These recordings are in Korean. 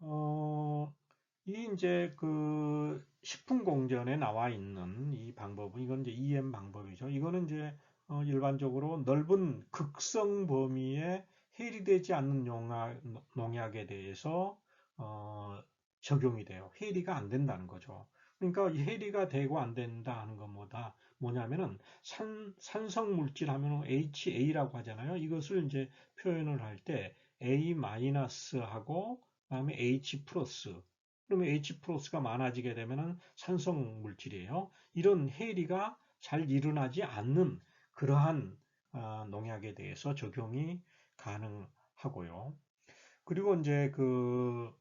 어, 이 이제 그 식품공전에 나와 있는 이 방법은 이건 이제 EM 방법이죠. 이거는 이제 일반적으로 넓은 극성 범위에 해리되지 않는 농약에 대해서 어, 적용이 돼요. 해리가 안 된다는 거죠. 그러니까 이 해리가 되고 안 된다 하는 것보다 뭐냐면은 산성 물질 하면 HA라고 하잖아요. 이것을 이제 표현을 할 때 A 마이너스하고 그다음에 H 플러스. 그러면 H 플러스가 많아지게 되면은 산성 물질이에요. 이런 해리가 잘 일어나지 않는 그러한 농약에 대해서 적용이 가능하고요. 그리고 이제 그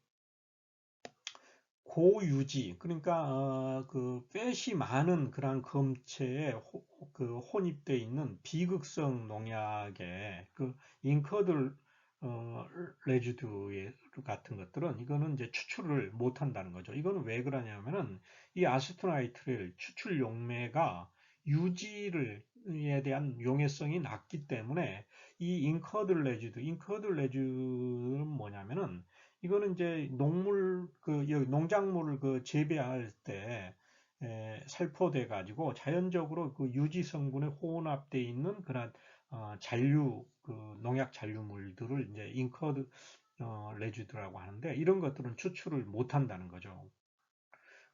고유지, 그러니까 그 팻이 많은 그런 검체에 그 혼입되어 있는 비극성 농약의 그 잉커들 레지두 같은 것들은 이거는 이제 추출을 못 한다는 거죠. 이거는 왜 그러냐면은 이 아세토나이트릴 추출 용매가 유지에 대한 용해성이 낮기 때문에 이 잉커들 레지두는 뭐냐면은 이거는 이제 농작물을 그 재배할 때 살포돼 가지고 자연적으로 그 유지 성분에 혼합돼 있는 그런 잔류 그 농약 잔류물들을 이제 잉커드 레지드라고 하는데 이런 것들은 추출을 못 한다는 거죠.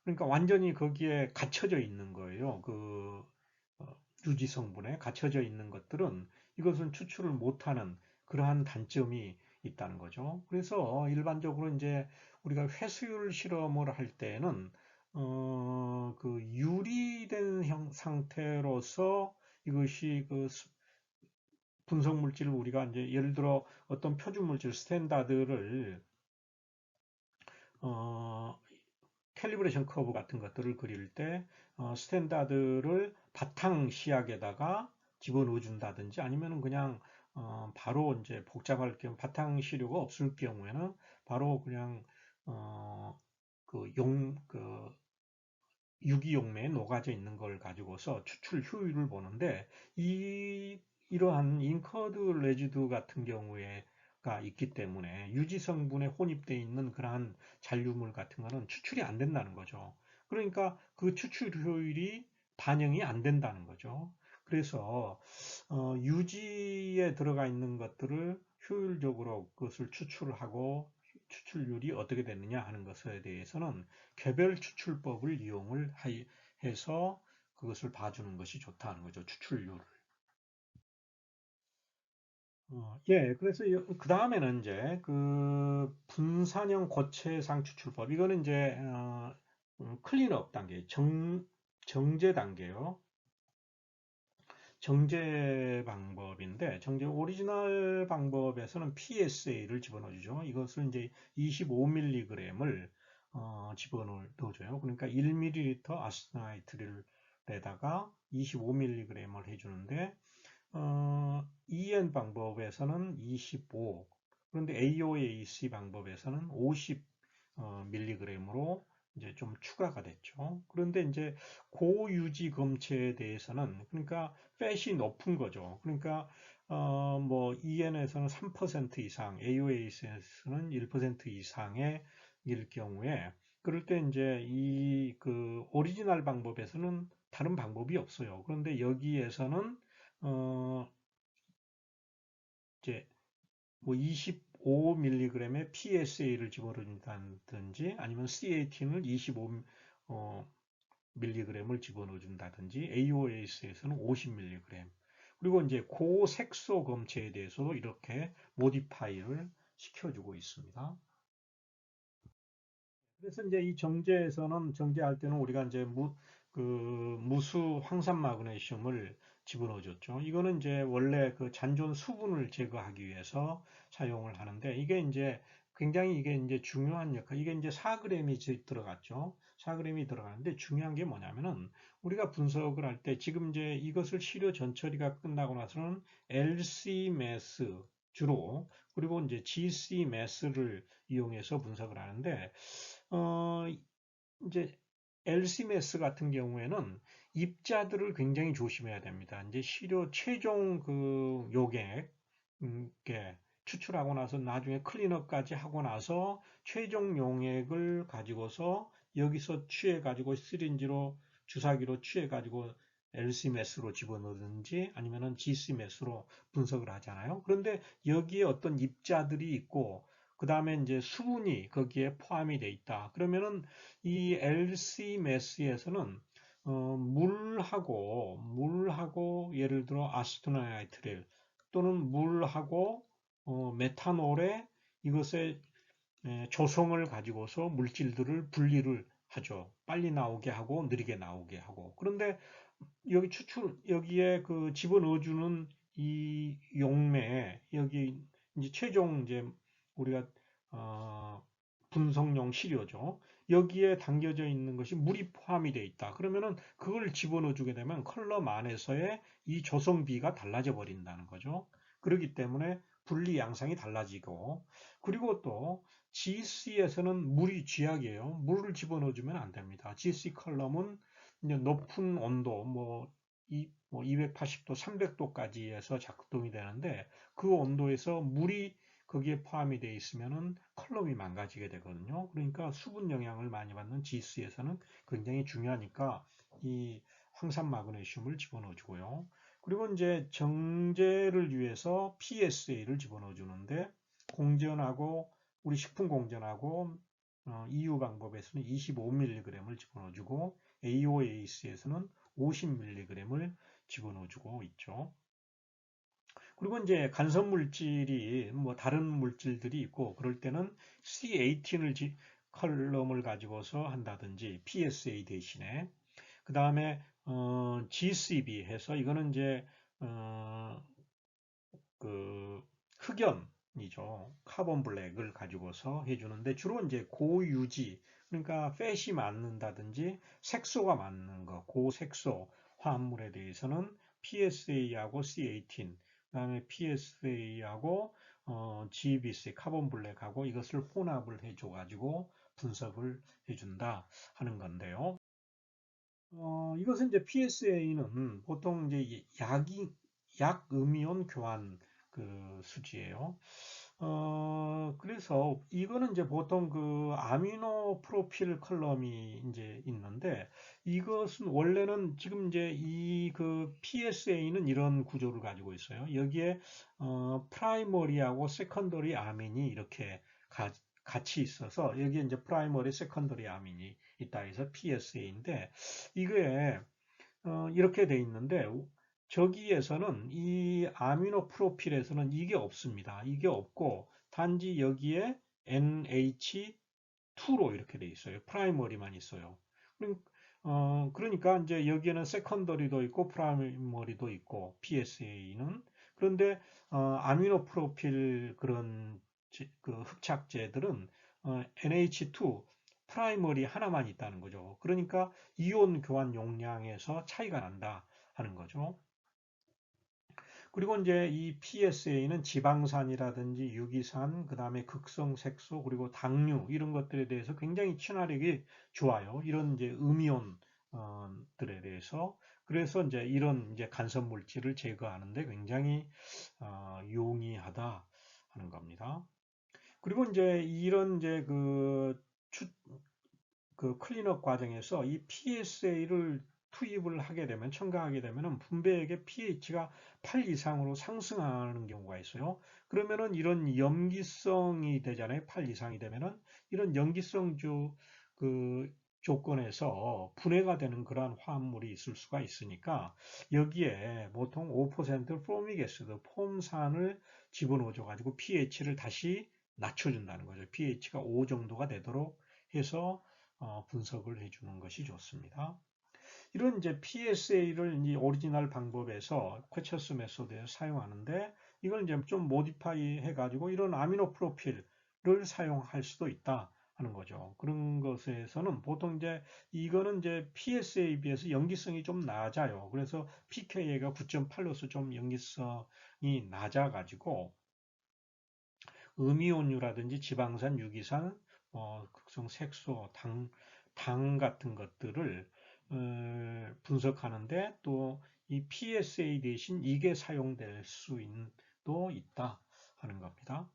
그러니까 완전히 거기에 갇혀져 있는 거예요. 그 유지 성분에 갇혀져 있는 것들은 이것은 추출을 못하는 그러한 단점이 있다는 거죠. 그래서 일반적으로 이제 우리가 회수율 실험을 할 때는 그 유리된 상태로서 이것이 그 분석 물질을 우리가 이제 예를 들어 어떤 표준 물질 스탠다드를 어, 캘리브레이션 커브 같은 것들을 그릴 때 스탠다드를 바탕 시약에다가 집어넣어 준다든지 아니면 그냥 바로 이제 복잡할 경우 바탕 시료가 없을 경우에는 바로 그냥 어, 그 유기용매에 녹아져 있는 걸 가지고서 추출 효율을 보는데 이러한 잉커드 레지두 같은 경우에가 있기 때문에 유지 성분에 혼입되어 있는 그러한 잔류물 같은 거는 추출이 안 된다는 거죠. 그러니까 그 추출 효율이 반영이 안 된다는 거죠. 그래서 유지에 들어가 있는 것들을 효율적으로 그것을 추출하고 추출률이 어떻게 되느냐 하는 것에 대해서는 개별 추출법을 이용을 해서 그것을 봐주는 것이 좋다는 거죠. 추출률을. 예, 그래서 그 다음에는 이제 그 분산형 고체상 추출법. 이거는 이제 클린업 단계, 정제 단계요. 정제 방법인데 정제 오리지널 방법에서는 PSA를 집어넣어주죠. 이것을 이제 25mg을 집어넣어줘요. 그러니까 1ml 아스나이트릴에다가 25mg을 해주는데 EN 방법에서는 25, 그런데 AOAC 방법에서는 50 밀리그램으로 이제 좀 추가가 됐죠. 그런데 이제 고유지 검체에 대해서는 그러니까 팻이 높은 거죠. 그러니까 뭐 EN에서는 3% 이상, AOAC에서는 1% 이상의 일 경우에 그럴 때 이제 이 그 오리지널 방법에서는 다른 방법이 없어요. 그런데 여기에서는 어 이제 뭐 25mg의 PSA를 집어넣는다든지 아니면 C18을 25 밀리그램을 집어넣어 준다든지 AOAS에서는 50mg 그리고 이제 고색소 검체에 대해서도 이렇게 모디파이를 시켜주고 있습니다. 그래서 이제 이 정제에서는 정제할 때는 우리가 이제 그 무수 황산 마그네슘을 집어넣어 줬죠. 이거는 이제 원래 그 잔존 수분을 제거하기 위해서 사용을 하는데 이게 이제 굉장히 이게 이제 중요한 역할. 이게 이제 4g이 들어갔죠. 4g이 들어가는데 중요한 게 뭐냐면은 우리가 분석을 할 때 지금 이제 이것을 시료 전처리가 끝나고 나서는 LC-MS 주로 그리고 이제 GC-MS를 이용해서 분석을 하는데 어, 이제 LCMS 같은 경우에는 입자들을 굉장히 조심해야 됩니다. 이제 시료 최종 그 요객, 게 추출하고 나서 나중에 클린업까지 하고 나서 최종 용액을 가지고서 여기서 취해가지고 시린지로 주사기로 취해가지고 LC-메스로 집어넣든지 아니면은 GC-메스로 분석을 하잖아요. 그런데 여기에 어떤 입자들이 있고 그 다음에 이제 수분이 거기에 포함이 돼 있다. 그러면은 이 LC-메스에서는 물하고 예를 들어 아세토나이트릴 또는 물하고 메탄올에 이것의 조성을 가지고서 물질들을 분리를 하죠. 빨리 나오게 하고 느리게 나오게 하고. 그런데 여기에 그 집어넣어주는 이 용매에 여기 이제 최종 이제 우리가 어, 분석용 시료죠. 여기에 담겨져 있는 것이 물이 포함이 되어 있다. 그러면은 그걸 집어넣어 주게 되면 컬럼 안에서의 이 조성비가 달라져 버린다는 거죠. 그렇기 때문에 분리 양상이 달라지고 그리고 또 GC에서는 물이 쥐약이에요. 물을 집어넣어 주면 안 됩니다. GC 컬럼은 이제 높은 온도, 280도, 300도까지 해서 작동이 되는데 그 온도에서 물이 거기에 포함이 되어 있으면은 컬럼이 망가지게 되거든요. 그러니까 수분 영향을 많이 받는 지수에서는 굉장히 중요하니까 이 황산 마그네슘을 집어넣어 주고요. 그리고 이제 정제를 위해서 PSA를 집어넣어 주는데 공전하고 우리 식품 공전하고 EU 방법에서는 25mg을 집어넣어 주고 AOAC에서는 50mg을 집어넣어 주고 있죠. 그리고 이제 간섭 물질이 뭐 다른 물질들이 있고 그럴 때는 C18을 컬럼을 가지고서 한다든지 PSA 대신에 그 다음에 GCB 해서 이거는 이제 어, 그 흑연이죠. 카본 블랙을 가지고서 해주는데 주로 이제 고유지 그러니까 팻이 맞는다든지 색소가 맞는 거 고색소 화합물에 대해서는 PSA하고 C18 그다음에 PSA하고 GBC 카본 블랙하고 이것을 혼합을 해줘 가지고 분석을 해준다 하는 건데요. 이것은 이제 PSA는 보통 이제 약음이온 교환 그 수지예요. 그래서 이거는 이제 보통 그 아미노 프로필 컬럼이 이제 있는데 이것은 원래는 지금 이제 이 그 PSA는 이런 구조를 가지고 있어요. 여기에 프라이머리하고 세컨더리 아민이 이렇게 같이 있어서 여기에 이제 프라이머리 세컨더리 아민이 있다 해서 PSA인데 이게 이렇게 돼 있는데 저기에서는 이 아미노 프로필에서는 이게 없습니다. 이게 없고 단지 여기에 NH2로 이렇게 돼 있어요. 프라이머리만 있어요. 그러니까 이제 여기에는 세컨더리도 있고 프라이머리도 있고 PSA는 그런데 아미노 프로필 그런 그 흡착제들은 NH2 프라이머리 하나만 있다는 거죠. 그러니까 이온 교환 용량에서 차이가 난다 하는 거죠. 그리고 이제 이 PSA는 지방산이라든지 유기산, 그 다음에 극성 색소, 그리고 당류 이런 것들에 대해서 굉장히 친화력이 좋아요. 이런 이제 음이온들에 대해서 그래서 이제 이런 이제 간섭 물질을 제거하는데 굉장히 용이하다 하는 겁니다. 그리고 이제 이런 이제 그 클린업 과정에서 이 PSA를 투입을 하게 되면 첨가하게 되면은 분배액의 pH가 8 이상으로 상승하는 경우가 있어요. 그러면은 이런 염기성이 되잖아요. 8 이상이 되면은 이런 염기성 그 조건에서 분해가 되는 그러한 화합물이 있을 수가 있으니까 여기에 보통 5% 포미க் 애시드 폼산을 집어넣어 가지고 pH를 다시 낮춰준다는 거죠. pH가 5 정도가 되도록 해서 분석을 해주는 것이 좋습니다. 이런 이제 PSA를 이제 오리지널 방법에서 퀘처스 메소드에서 사용하는데 이걸 이제 좀 모디파이 해가지고 이런 아미노 프로필을 사용할 수도 있다 하는 거죠. 그런 것에서는 보통 이제 이거는 이제 PSA에 비해서 염기성이 좀 낮아요. 그래서 pKa가 9.8로서 좀 염기성이 낮아가지고 음이온유라든지 지방산, 유기산, 극성 색소, 당 같은 것들을 분석하는데 또 이 PSA 대신 이게 사용될 수도 있다 하는 겁니다.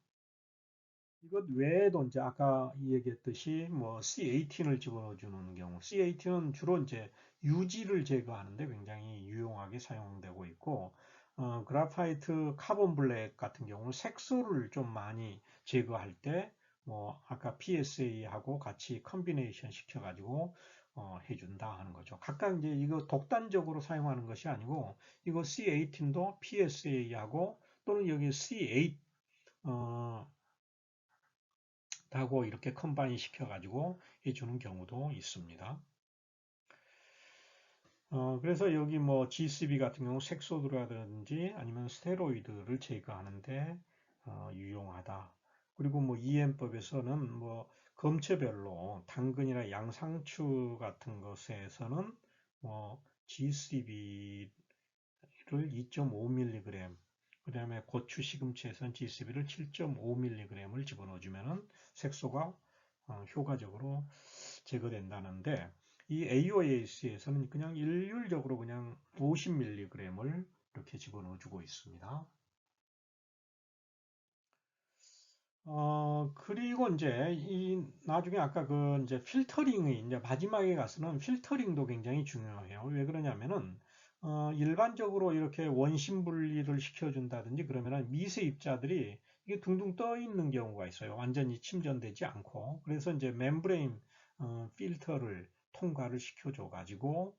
이것 외에도 이제 아까 얘기했듯이 뭐 C18을 집어넣어 주는 경우, C18은 주로 이제 유지를 제거하는데 굉장히 유용하게 사용되고 있고, 그라파이트 카본 블랙 같은 경우는 색소를 좀 많이 제거할 때, 뭐 아까 PSA하고 같이 컨비네이션 시켜가지고 해준다 하는 거죠. 각각 이제 이거 독단적으로 사용하는 것이 아니고, 이거 C18도 PSA하고 또는 여기 C8 하고 이렇게 컴바인 시켜가지고 해주는 경우도 있습니다. 그래서 여기 뭐 GCB 같은 경우 색소드라든지 아니면 스테로이드를 제거하는데 유용하다. 그리고 뭐 EM법에서는 뭐 검체별로 당근이나 양상추 같은 것에서는 뭐 GCB를 2.5mg, 그 다음에 고추 시금치에서는 GCB를 7.5mg을 집어넣어주면은 색소가 효과적으로 제거된다는데, 이 AOAC에서는 그냥 일률적으로 그냥 50mg을 이렇게 집어넣어주고 있습니다. 그리고 이제 이 나중에 아까 그 이제 필터링이 이제 마지막에 가서는 필터링도 굉장히 중요해요. 왜 그러냐면은 일반적으로 이렇게 원심 분리를 시켜준다든지 그러면은 미세 입자들이 이게 둥둥 떠 있는 경우가 있어요. 완전히 침전되지 않고. 그래서 이제 멤브레인 필터를 통과를 시켜줘 가지고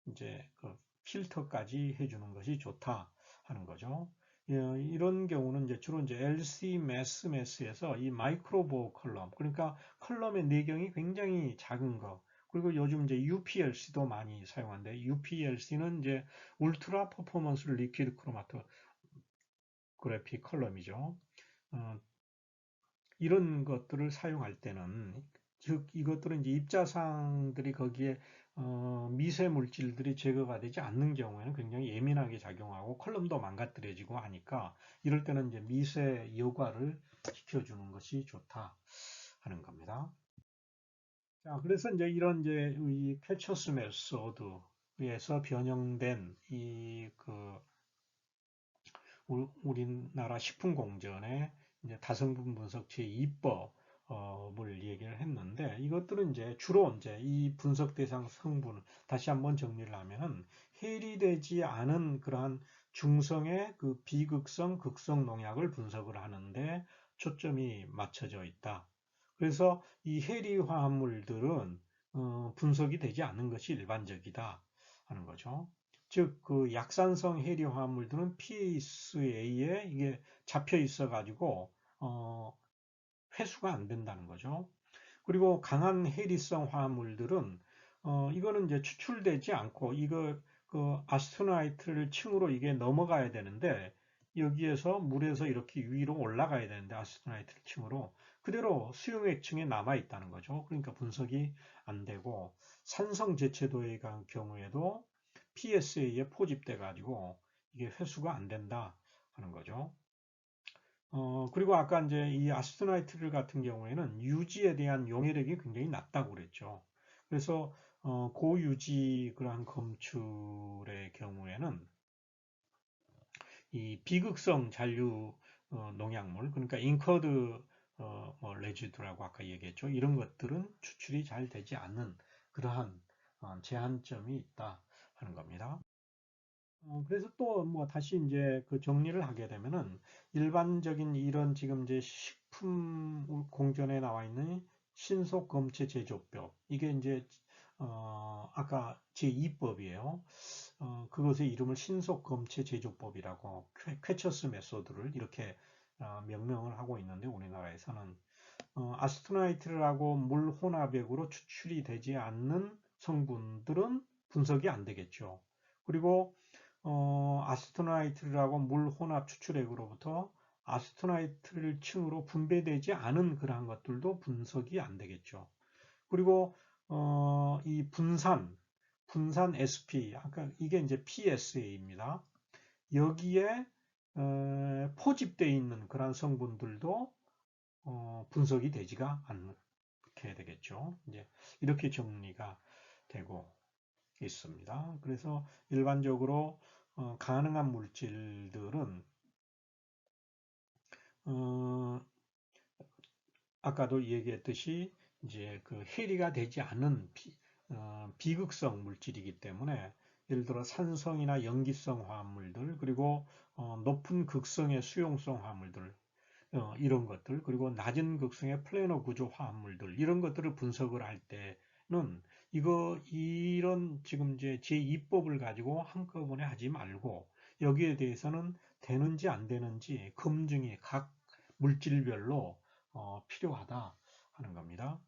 이제 그 필터까지 해주는 것이 좋다 하는 거죠. 이런 경우는 이제 주로 이제 LC 매스에서 이 마이크로보 컬럼, 그러니까 컬럼의 내경이 굉장히 작은 거, 그리고 요즘 이제 UPLC도 많이 사용하는데, UPLC는 이제 울트라 퍼포먼스 리퀴드 크로마토 그래픽 컬럼이죠. 어, 이런 것들을 사용할 때는, 즉 이것들은 이제 입자상들이 거기에 미세 물질들이 제거가 되지 않는 경우에는 굉장히 예민하게 작용하고 컬럼도 망가뜨려지고 하니까, 이럴 때는 이제 미세 여과를 시켜주는 것이 좋다 하는 겁니다. 자, 그래서 이제 이런 이제 이 캐처스 메소드에서 변형된 이그 우리나라 식품공전의 이제 다성분 분석체 이법을 얘기를 했는데, 이것들은 이제 주로 이제 이 분석 대상 성분을 다시 한번 정리를 하면은 해리되지 않은 그러한 중성의 그 비극성, 극성 농약을 분석을 하는데 초점이 맞춰져 있다. 그래서 이 해리 화합물들은 분석이 되지 않는 것이 일반적이다 하는 거죠. 즉, 그 약산성 해리 화합물들은 PASA에 이게 잡혀 있어 가지고 회수가 안 된다는 거죠. 그리고 강한 해리성 화합물들은 이거는 이제 추출되지 않고, 이거 그 아스토나이트를 층으로 이게 넘어가야 되는데, 여기에서 물에서 이렇게 위로 올라가야 되는데 아스토나이트를 층으로 그대로 수용액층에 남아 있다는 거죠. 그러니까 분석이 안 되고, 산성 제체도의 경우에도 PSA에 포집돼 가지고 이게 회수가 안 된다 하는 거죠. 그리고 아까 이제 이 아스토나이트 같은 경우에는 유지에 대한 용해력이 굉장히 낮다고 그랬죠. 그래서 고유지 그러한 검출의 경우에는 이 비극성 잔류 농약물, 그러니까 인커드 뭐 레지두라고 아까 얘기했죠. 이런 것들은 추출이 잘 되지 않는 그러한 제한점이 있다 하는 겁니다. 그래서 또 뭐 다시 이제 그 정리를 하게 되면은, 일반적인 이런 지금 이제 식품 공전에 나와 있는 신속 검체 제조법, 이게 이제 아까 제2법이에요. 그것의 이름을 신속 검체 제조법이라고 퀘처스 메소드를 이렇게 명명을 하고 있는데, 우리나라에서는 아스토나이트라고 물 혼합액으로 추출이 되지 않는 성분들은 분석이 안 되겠죠. 그리고 아스토나이트라고 물 혼합 추출액으로부터 아스토나이트를 층으로 분배되지 않은 그러한 것들도 분석이 안 되겠죠. 그리고 이 분산 SP, 아까 이게 이제 PSA입니다. 여기에 포집되어 있는 그러한 성분들도 분석이 되지가 않게 되겠죠. 이제 이렇게 정리가 되고 있습니다. 그래서 일반적으로 가능한 물질들은 어, 아까도 얘기했듯이 이제 그 해리가 되지 않은 비극성 물질이기 때문에 예를 들어 산성이나 염기성 화합물들 그리고 높은 극성의 수용성 화합물들 이런 것들 그리고 낮은 극성의 플래너 구조 화합물들 이런 것들을 분석을 할 때는 이런 지금 이제 제2법을 가지고 한꺼번에 하지 말고 여기에 대해서는 되는지 안 되는지 검증이 각 물질별로 필요하다 하는 겁니다.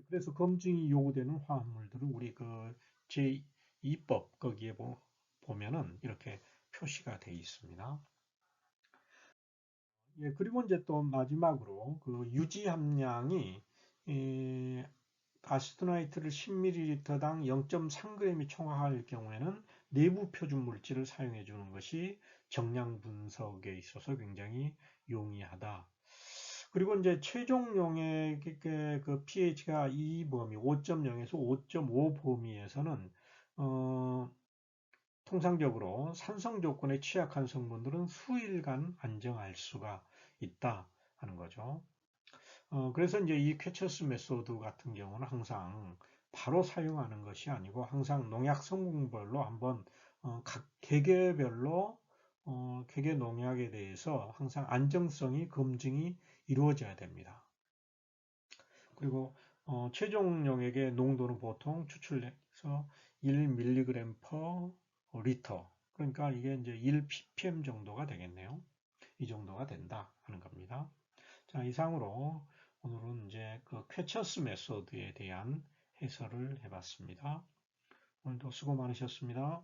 그래서 검증이 요구되는 화합물들은 우리 그 제2법 거기에 보면은 이렇게 표시가 되어 있습니다. 예, 그리고 이제 또 마지막으로 그 유지 함량이 아세토나이트를 10ml당 0.3g이 총합할 경우에는 내부 표준 물질을 사용해 주는 것이 정량 분석에 있어서 굉장히 용이하다. 그리고 이제 최종 용액의 그 pH가 이 범위 5.0에서 5.5 범위에서는 통상적으로 산성 조건에 취약한 성분들은 수일간 안정할 수가 있다 하는 거죠. 그래서 이제 이 퀘처스 메소드 같은 경우는 항상 바로 사용하는 것이 아니고 항상 농약 성분별로 한번 각 개개별로 개개 농약에 대해서 항상 안정성이 검증이 이루어져야 됩니다. 그리고 최종 용액의 농도는 보통 추출해서 1mg per 리터. 그러니까 이게 이제 1ppm 정도가 되겠네요. 이 정도가 된다 하는 겁니다. 자, 이상으로 오늘은 이제 그 퀘처스 메소드에 대한 해설을 해봤습니다. 오늘도 수고 많으셨습니다.